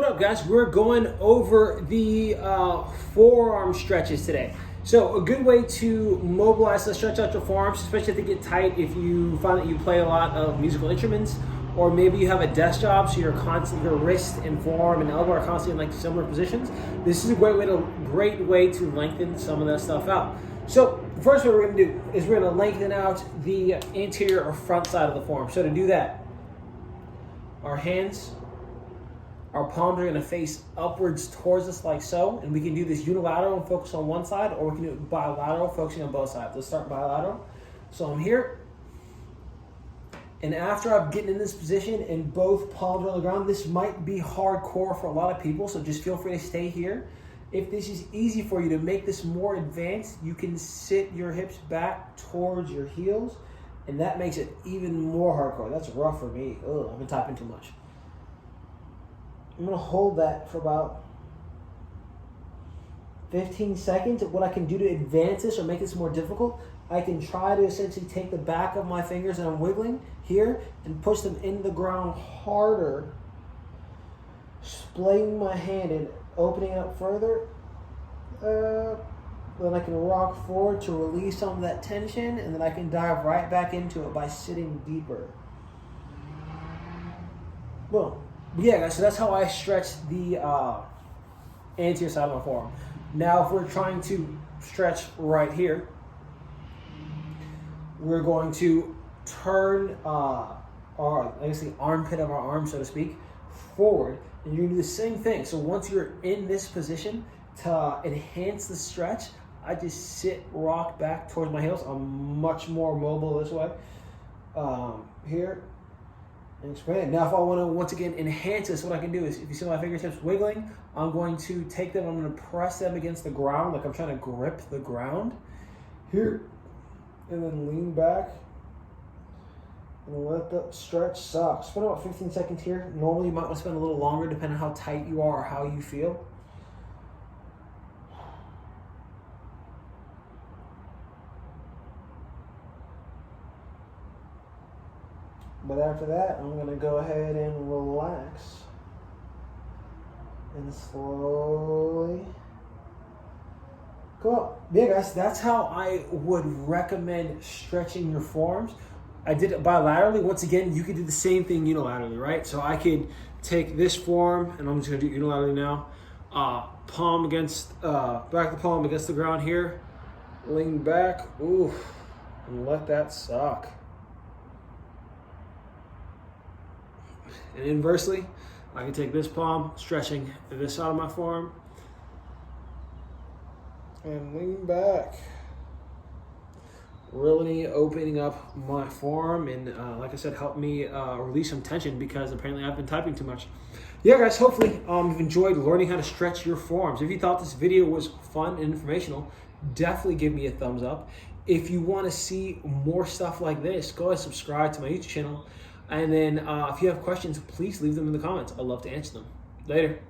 What up, guys? We're going over the forearm stretches today. So a good way to mobilize and stretch out your forearms, especially if they get tight, if you find that you play a lot of musical instruments, or maybe you have a desk job, so you're constantly, your wrist and forearm and elbow are constantly in like similar positions. This is a great way to lengthen some of that stuff out. So the first thing we're going to do is we're going to lengthen out the anterior or front side of the forearm. So to do that, our palms are going to face upwards towards us like so, and we can do this unilateral and focus on one side, or we can do it bilateral, focusing on both sides. Let's start bilateral. So I'm here, and after I've gotten in this position and both palms are on the ground, this might be hardcore for a lot of people, so just feel free to stay here. If this is easy for you to make this more advanced, you can sit your hips back towards your heels, and that makes it even more hardcore. That's rough for me. Ugh, I've been typing too much. I'm going to hold that for about 15 seconds. What I can do to advance this or make this more difficult, I can try to essentially take the back of my fingers and I'm wiggling here and push them into the ground harder, splaying my hand and opening up further. Then I can rock forward to release some of that tension, and then I can dive right back into it by sitting deeper. Boom. Yeah, guys, so that's how I stretch the anterior side of my forearm. Now, if we're trying to stretch right here, we're going to turn the armpit of our arm, so to speak, forward, and you're going to do the same thing. So once you're in this position, to enhance the stretch, I just sit, rock back towards my heels. I'm much more mobile this way. Here. And expand. Now, if I want to once again enhance this, what I can do is, if you see my fingertips wiggling, I'm going to take them, I'm going to press them against the ground, like I'm trying to grip the ground. Here. And then lean back. And let the stretch suck. Spend about 15 seconds here. Normally, you might want to spend a little longer, depending on how tight you are or how you feel. But after that, I'm going to go ahead and relax and slowly go up. Yeah, guys, that's how I would recommend stretching your forearms. I did it bilaterally. Once again, you could do the same thing unilaterally, right? So I could take this forearm, and I'm just going to do it unilaterally now. Palm against, back the palm against the ground here. Lean back, ooh, and let that suck. And inversely, I can take this palm, stretching this side of my forearm, and lean back. Really opening up my forearm and, like I said, help me release some tension because apparently I've been typing too much. Yeah, guys, hopefully you've enjoyed learning how to stretch your forearms. If you thought this video was fun and informational, definitely give me a thumbs up. If you want to see more stuff like this, go ahead and subscribe to my YouTube channel. And then if you have questions, please leave them in the comments. I'd love to answer them. Later.